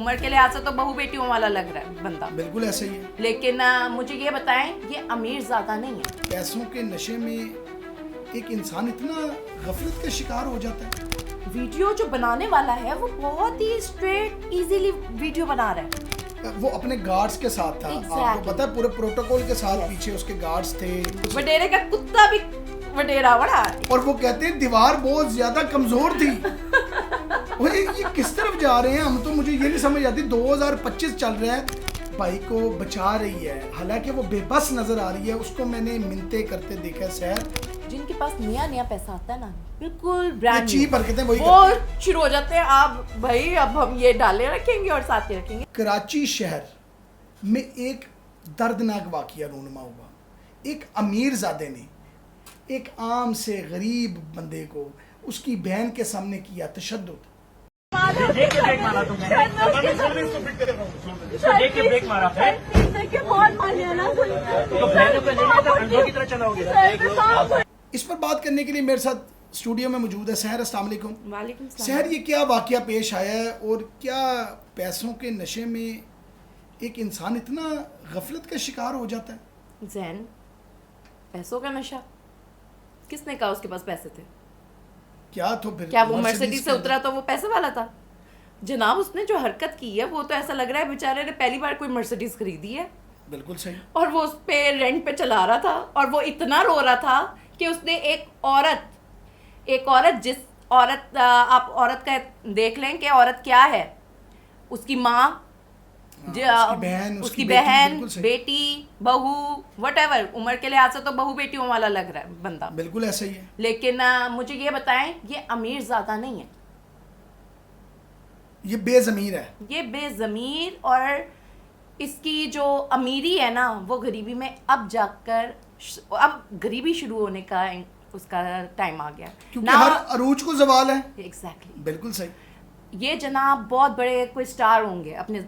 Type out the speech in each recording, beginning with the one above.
उम्र के लिहाज से तो बहू बेटियों वाला लग रहा है बंदा। बिल्कुल ऐसा ही है। लेकिन मुझे ये बताएं, ये अमीर ज्यादा नहीं है। पैसों के नशे में एक इंसान इतना गफलत का शिकार हो जाता है। वीडियो जो बनाने वाला है वो बहुत ही स्ट्रेट इजीली वीडियो बना रहा है। वो अपने गार्ड्स के साथ था। आपको पता है पूरे प्रोटोकॉल के साथ पीछे उसके गार्ड्स थे। वडेरे का कुत्ता भी वडेरा बड़ा। और वो कहते हैं दीवार बहुत ज्यादा कमजोर थी। ये किस तरफ जा रहे हैं हम, तो मुझे ये नहीं समझ आती। 2025 चल रहा है, भाई को बचा रही है, हालांकि वो बेबस नजर आ रही है। उसको मैंने मिन्नतें करते देखा। सैर जिनके पास नया पैसा आता है ना, बिल्कुल ब्रांड चीप हरकतें वो शुरू हो जाते हैं। आप भाई अब हम ये डाले रखेंगे और साथ ही रखेंगे। कराची शहर में एक दर्दनाक वाकया रूनुमा हुआ। एक अमीर ज़ादे ने एक आम से गरीब बंदे को उसकी बहन के सामने किया तशद्दुद। देख के ब्रेक मारा तुमने, देख के ब्रेक मारा है तो बहनों को लेने तो अंधों की तरह चलाओगे। इस पर बात करने के लिए मेरे साथ स्टूडियो में मौजूद है सहर। अस्सलाम वालेकुम। वालेकुम सलाम। सहर, ये क्या वाकया पेश आया है और क्या पैसों के नशे में एक इंसान इतना गफलत का शिकार हो जाता है? जैन, पैसों का नशा किसने कहा उसके पास पैसे थे? क्या तो फिर क्या वो मर्सिडीज से उतरा तो वो पैसे वाला था? जनाब, उसने जो हरकत की है वो तो ऐसा लग रहा है बेचारे ने पहली बार कोई मर्सिडीज खरीदी है। बिल्कुल सही। और वो उस पे रेंट पे चला रहा था और वो इतना रो रहा था कि उसने एक औरत जिस औरत आप औरत का देख लें कि औरत क्या है, उसकी माँ, उसकी बहन, बेटी, बहू, व्हाटएवर, उम्र के लिहाज से तो बहू बेटियों वाला लग रहा है बंदा। बिल्कुल ऐसा ही है। लेकिन मुझे ये बताएं, ये अमीर ज्यादा नहीं है, ये बेज़मीर है। ये बेज़मीर। और इसकी जो अमीरी है ना, वो गरीबी में अब जाकर अब गरीबी शुरू होने का उसका टाइम आ गया, क्योंकि हर अरूज को ज़वाल है। एग्जैक्टली, बिल्कुल सही। ये जनाब बहुत बड़े कोई स्टार होंगे अपने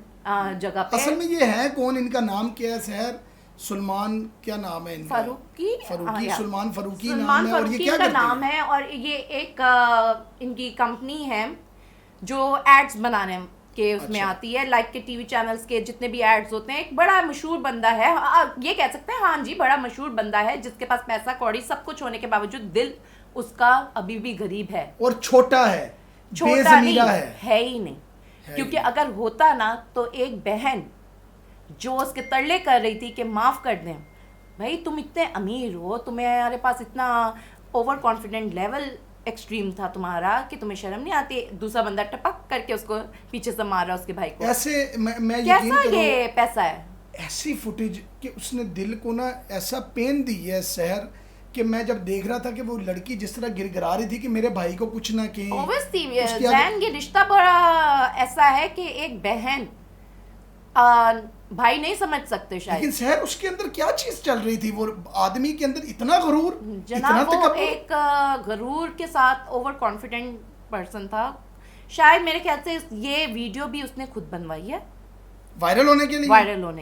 जगह पे। असल में ये है कौन, इनका नाम क्या है सहर? सलमान, क्या नाम है इनका? फारूकी सलमान फारूकी नाम है। और ये क्या का करते नाम हैं? है और ये एक इनकी कंपनी है जो एड्स बनाने के उसमें आती है, लाइक के टीवी चैनल्स के जितने भी एड्स होते हैं। एक बड़ा मशहूर बंदा है, ये कह सकते हैं, हाँ जी, बड़ा मशहूर बंदा है जिसके पास पैसा कौड़ी सब कुछ होने के बावजूद दिल उसका अभी भी गरीब है और छोटा है, छोटा नहीं है ही नहीं। क्योंकि अगर होता ना तो एक बहन जो उसके तरले कर रही थी कि माफ कर दें, भाई तुम इतने अमीर हो, तुम्हारे पास इतना ओवर कॉन्फिडेंट लेवल एक्सट्रीम था तुम्हारा कि तुम्हें शर्म नहीं आती, दूसरा बंदा टपक करके उसको पीछे से मार रहा उसके भाई को। ऐसे मैं कैसा ये पैसा है? ऐसी फुटेज कि उसने दिल को ना ऐसा पेन दी है सहर, कि मैं जब देख रहा था कि वो लड़की जिस तरह गिरगिरा रही थी कि मेरे भाई को कुछ ना कहे। ओब्वियसली ये रिश्ता बड़ा ऐसा है कि एक बहन भाई नहीं समझ सकते शायद। लेकिन सहर, उसके अंदर क्या चीज चल रही थी? वो आदमी के अंदर इतना गरूर, जनाब, वो एक गरूर के साथ ओवर कॉन्फिडेंट पर्सन था। शायद मेरे ख्याल से ये वीडियो भी उसने खुद बनवाई है वायरल होने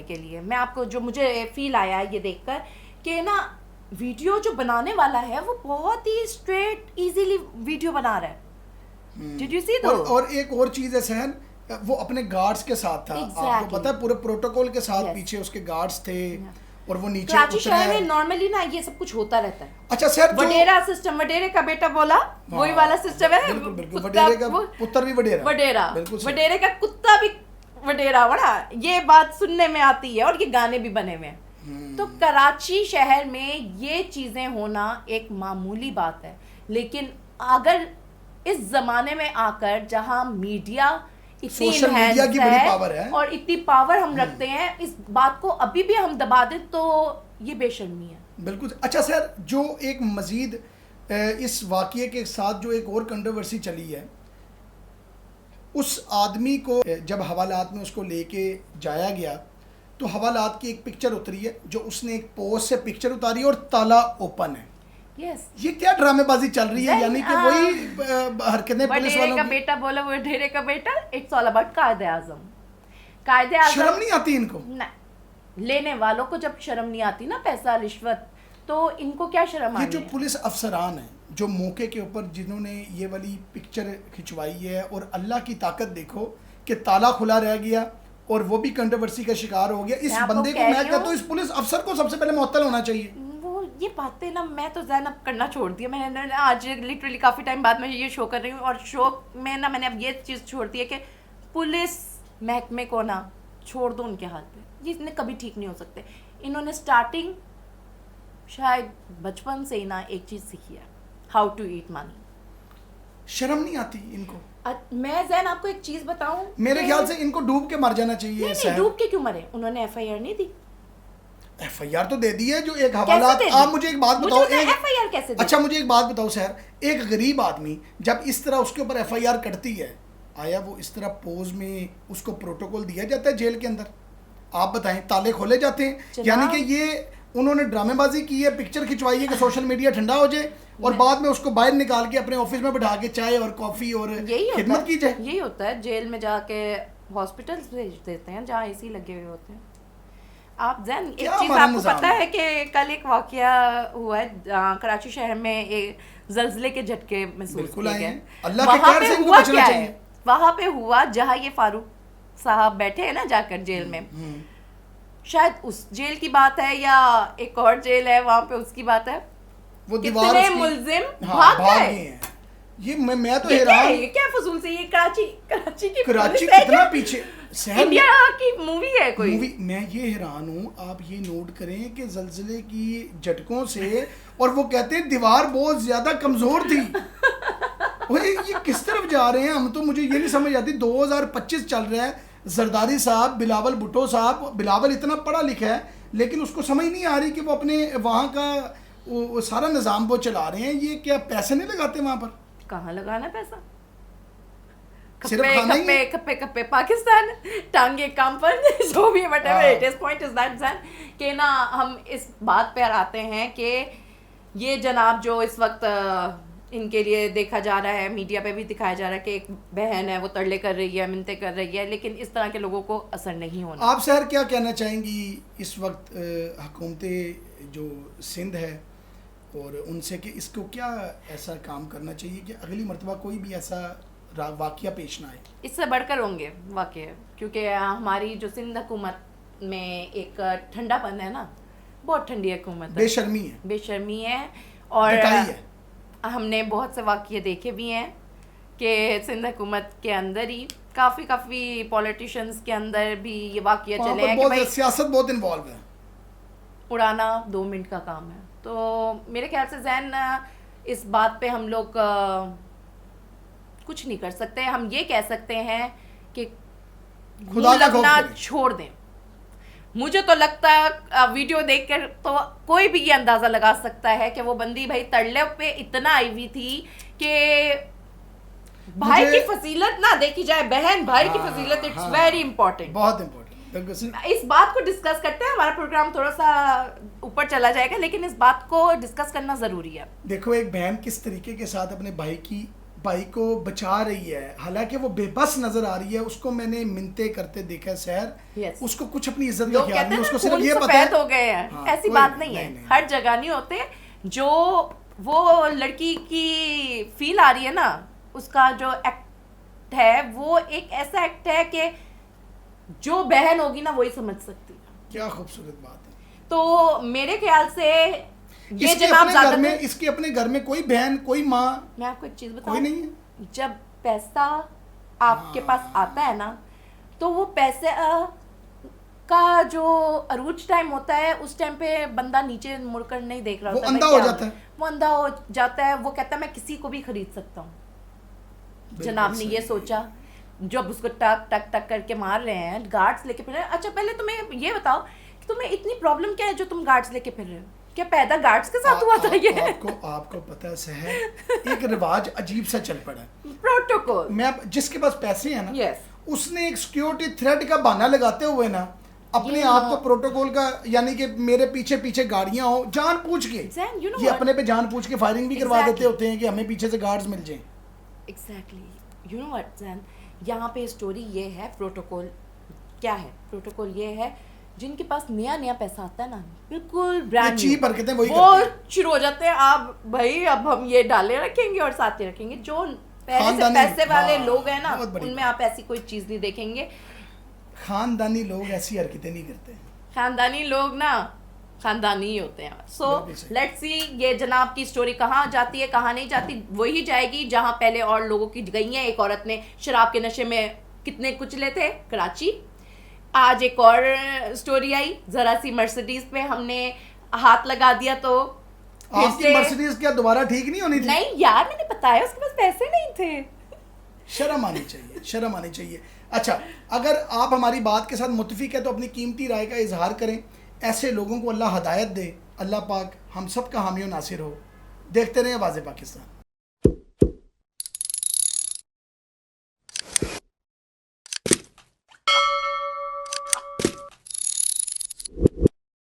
के लिए। मैं आपको जो मुझे फील आया है ये देखकर कि ना, वीडियो जो बनाने वाला है वो बहुत ही स्ट्रेट इजीली वीडियो बना रहा है। डिड यू सी दो? और एक और चीज है सहर, वो अपने गार्ड्स के साथ था। आपको पता है पूरे प्रोटोकॉल के साथ पीछे उसके गार्ड्स थे। और वो नीचे कराची शहर में नॉर्मली ना ये सब कुछ होता रहता है। अच्छा सर, वडेरा सिस्टम, वडेरे का बेटा बोला, वही वाला सिस्टम है। बिल्कुल, वडेरे का पुत्र भी वडेरा, वडेरे का कुत्ता भी वडेरा बड़ा। ये बात सुनने में आती है और ये गाने भी बने हुए हैं। तो कराची शहर में ये चीजें होना एक मामूली बात है। लेकिन अगर इस जमाने में आकर जहां मीडिया इतनी मीडिया की बड़ी पावर है और इतनी पावर हम रखते हैं, इस बात को अभी भी हम दबा दें तो ये बेशर्मी है। बिल्कुल। अच्छा सर, जो एक मजीद इस वाकये के साथ जो एक और कंट्रोवर्सी चली है, उस आदमी को जब हवालात में उसको लेके जाया गया तो हवालात की एक पिक्चर उतरी है, जो उसने एक पोस्ट से पिक्चर उतारी और ताला ओपन है। Yes. ये क्या ड्रामेबाजी चल रही है? यानी कि वही हरकतें पुलिस वालों का बेटा बोला, वो ढेरे का बेटा। इट्स ऑल अबाउट कायदे आजम। शर्म नहीं आती इनको? लेने वालों को जब शर्म नहीं आती ना, पैसा रिश्वत, तो इनको क्या शर्म आनी? ये जो पुलिस अफसरान हैं जो मौके के ऊपर जिन्होंने ये वाली पिक्चर खिंचवाई है, और अल्लाह की ताकत देखो कि ताला खुला रह गया और वो भी कंट्रोवर्सी का शिकार हो गया। इस मैं आपको बंदे को कह मैं रही कहता हूँ- हूँ इस पुलिस अफसर को सबसे पहले मुअत्तल होना चाहिए। वो ये बातें ना मैं तो ज़ैन अब करना छोड़ दिया। मैंने ना आज लिटरली काफ़ी टाइम बाद मैं ये शो कर रही हूँ और शो में ना मैंने अब ये चीज़ छोड़ दी है कि पुलिस महकमे को ना छोड़ दो उनके हाथ पे। ये इतने कभी ठीक नहीं हो सकते। इन्होंने स्टार्टिंग शायद बचपन से ही ना एक चीज़ सीखी है, हाउ टू ईट मनी। शर्म नहीं आती इनको? मैं ज़ैन आपको एक चीज़ बताऊँ, मेरे ख्याल से इनको डूब के मर जाना चाहिए। नहीं डूब के क्यों मरे? उन्होंने FIR नहीं दी। FIR तो दे दी है, जो एक हवाला। कैसे दे दी? आप मुझे एक बात बताओ, एक FIR कैसे दी? अच्छा मुझे एक बात बताओ सर, एक गरीब आदमी जब इस तरह उसके ऊपर FIR कटती है, आया वो इस तरह पोज में उसको प्रोटोकॉल दिया जाता है जेल के अंदर? आप बताएं, ताले खोले जाते हैं? यानी कि ये उन्होंने ड्रामेबाजी की है, पिक्चर खिंचवाई है कि सोशल मीडिया ठंडा हो जाए और बाद में उसको बाहर निकाल के अपने ऑफिस में बैठा के चाय और कॉफी और खिदमत की जाए। यही होता है, जेल में जाके हॉस्पिटल्स भेज देते हैं जहाँ AC लगे हुए होते हैं। आप ज़ैन एक क्या चीज़ हमारा आपको निज़ाम पता है? है कि कल एक वाकया हुआ है कराची शहर में, एक जल्जले के झटके महसूस बिल्कुल किए आए गए। हैं। अल्लाह के वहाँ कहर पे से इनको हुआ बचना क्या चाहिए। है? वहाँ पे हुआ जहाँ ये फारूक साहब बैठे हैं ना जाकर जेल में, शायद उस जेल की बात है या एक और जेल है वहाँ पे उसकी बात है, वो दीवार कितने उसकी- मुल्जिम हाँ, भाग भाग गए। गए हैं। ये मैं तो ये क्या हैरान। है? ये क्या फजूल से, ये कराची की कराची पुलिस है कितना क्या? पीछे शहर इंडिया की मूवी है कोई। मूवी। मैं ये हैरान हूँ, आप ये नोट करें कि जल्जले की झटकों से, और वो कहते हैं दीवार बहुत ज्यादा कमजोर थी। ये किस तरफ जा रहे हैं हम? तो मुझे ये नहीं समझ आती। 2025 चल रहा है, जरदारी साहब, बिलावल भुट्टो साहब, बिलावल इतना पढ़ा लिखा है लेकिन उसको समझ नहीं आ रही कि वो अपने वहाँ का वो सारा निज़ाम वो चला रहे हैं। ये क्या पैसे नहीं लगाते वहाँ पर? कहाँ लगाना पैसा? सिर्फ खप्पे खाना ही खप्पे है? खप्पे खप्पे पाकिस्तान, टांगे कंपन, जो भी व्हाटएवर हाँ। It is, point is that Zain कि ना हम इस बात पर आते हैं कि ये जनाब जो इस वक्त इनके लिए देखा जा रहा है, मीडिया पे भी दिखाया जा रहा है कि एक बहन है वो तरले कर रही है, मिन्नतें कर रही है, लेकिन इस तरह के लोगों को असर नहीं होना। आप सर क्या कहना चाहेंगी इस वक्त हुकूमत जो सिंध है और उनसे कि इसको क्या ऐसा काम करना चाहिए कि अगली मरतबा कोई भी ऐसा वाकया पेश ना आए? इससे बढ़कर होंगे वाकई, क्योंकि हमारी जो सिंध हुकूमत में एक ठंडापन है ना, बहुत ठंडी हुकूमत है, बेशर्मी है, बेशर्मी है। और डटाई है। हमने बहुत से वाक़ये देखे भी हैं कि सिंध हुकूमत के अंदर ही काफ़ी पॉलिटिशियंस के अंदर भी ये वाक़ये वहाँ चले पर हैं कि बहुत भाई सियासत बहुत इन्वॉल्व है। उड़ाना 2 मिनट का काम है। तो मेरे ख्याल से ज़ैन इस बात पे हम लोग कुछ नहीं कर सकते। हम ये कह सकते हैं कि खुदा मुंह का खौफ लगना करें। छोड़ दें। मुझे तो लगता है वीडियो देखकर तो कोई भी ये अंदाज़ा लगा सकता है कि वो बंदी भाई तरले पे इतना आई हुई थी कि भाई की फजीलत ना देखी जाए, बहन भाई की फजीलत इट्स वेरी इंपॉर्टेंट, बहुत इंपॉर्टेंट। बिल्कुल सही। इस बात को डिस्कस करते हैं। हमारा प्रोग्राम थोड़ा सा ऊपर चला जाएगा लेकिन इस बात को डिस्कस करना ज़रूरी है। देखो एक बहन किस तरीके के साथ अपने भाई को बचा रही है, हालांकि वो बेबस नजर आ रही है। उसको मैंने मिन्नतें करते देखा सर। Yes. उसको कुछ अपनी इज्जत का लोग ख्याल कहते नहीं, हैं उसको ना सिर्फ खून ये पता सफेद है। हो गए हैं, हाँ, ऐसी कोई बात नहीं, नहीं है। नहीं। हर जगह नहीं होते। जो वो लड़की की फील आ रही है ना, उसका जो एक्ट है वो एक ऐसा एक्ट है कि जो बहन होगी ना वही समझ सकती है। क्या खूबसूरत बात है। तो मेरे ख्याल से ये इसके जनाब अपने घर में, ज्यादातर, इसके अपने घर में कोई बहन, कोई माँ, मैं आपको एक चीज कोई बताऊं, नहीं है। जब पैसा आपके पास आता है ना तो वो पैसे का जो अरूज टाइम होता है उस टाइम पे बंदा नीचे मुड़कर नहीं देख रहा वो होता। अंधा भाई हो क्या जाता है। वो अंधा हो जाता है। वो कहता है मैं किसी को भी खरीद सकता हूँ। जनाब ने ये सोचा, जब उसको टक टक टक करके मार रहे हैं, गार्ड्स लेके फिर रहे हैं। अच्छा पहले तुम्हें ये बताओ कि तुम्हें इतनी प्रॉब्लम क्या है जो तुम गार्ड्स लेके फिर रहे हो? क्या पैदा गार्ड्स के साथ हुआ था ये? आपको पता है सहर, एक रिवाज अजीब सा चल पड़ा है। प्रोटोकॉल। मैं जिसके पास पैसे हैं ना, यस, उसने एक सिक्योरिटी थ्रेड का बहाना लगाते हुए ना अपने आप को प्रोटोकॉल का, यानी कि मेरे पीछे पीछे गाड़ियां हो, जान पूछ के Zen, you know ये what? अपने पे जान पूछ के फायरिंग भी करवा Exactly. देते होते हैं कि हमें पीछे से गार्ड्स मिल जाएं। एग्जैक्टली, यू नो व्हाट ज़ैन, यहाँ पे स्टोरी ये है। प्रोटोकॉल क्या है? प्रोटोकॉल ये है जिनके पास नया नया पैसा आता है ना, बिल्कुल ब्रांड चीप हरकतें वही वो करते हैं। शुरू हो जाते हैं। आप भाई अब हम ये डाले रखेंगे और साथ ही रखेंगे। जो पहले से खानदानी- पैसे वाले हाँ, लोग हैं ना, बहुत बड़ी उनमें आप ऐसी कोई चीज नहीं देखेंगे। खानदानी लोग ऐसी हरकतें नहीं करते। खानदानी लोग ना खानदानी ही होते हैं। सो बिल्कुल सही। लेट्स सी ये जनाब की स्टोरी कहाँ जाती है कहाँ नहीं जाती, वही जाएगी जहाँ पहले और लोगों की गई है। एक औरत ने शराब के नशे में कितने कुचले थे, कराची। आज एक और स्टोरी आई, जरा सी मर्सिडीज पे हमने हाथ लगा दिया तो फिर आपकी से- मर्सिडीज क्या दोबारा ठीक नहीं होनी थी? नहीं यार, मैंने बताया उसके पास पैसे नहीं थे। शर्म आनी चाहिए, शर्म आनी चाहिए। अच्छा, अगर आप हमारी बात के साथ मुत्तफिक है तो अपनी कीमती राय का इजहार करें। ऐसे लोगों को अल्लाह हदायत दे। अल्लाह पाक हम सब का हामी और नासिर हो। देखते रहें आवाज़ पाकिस्तान।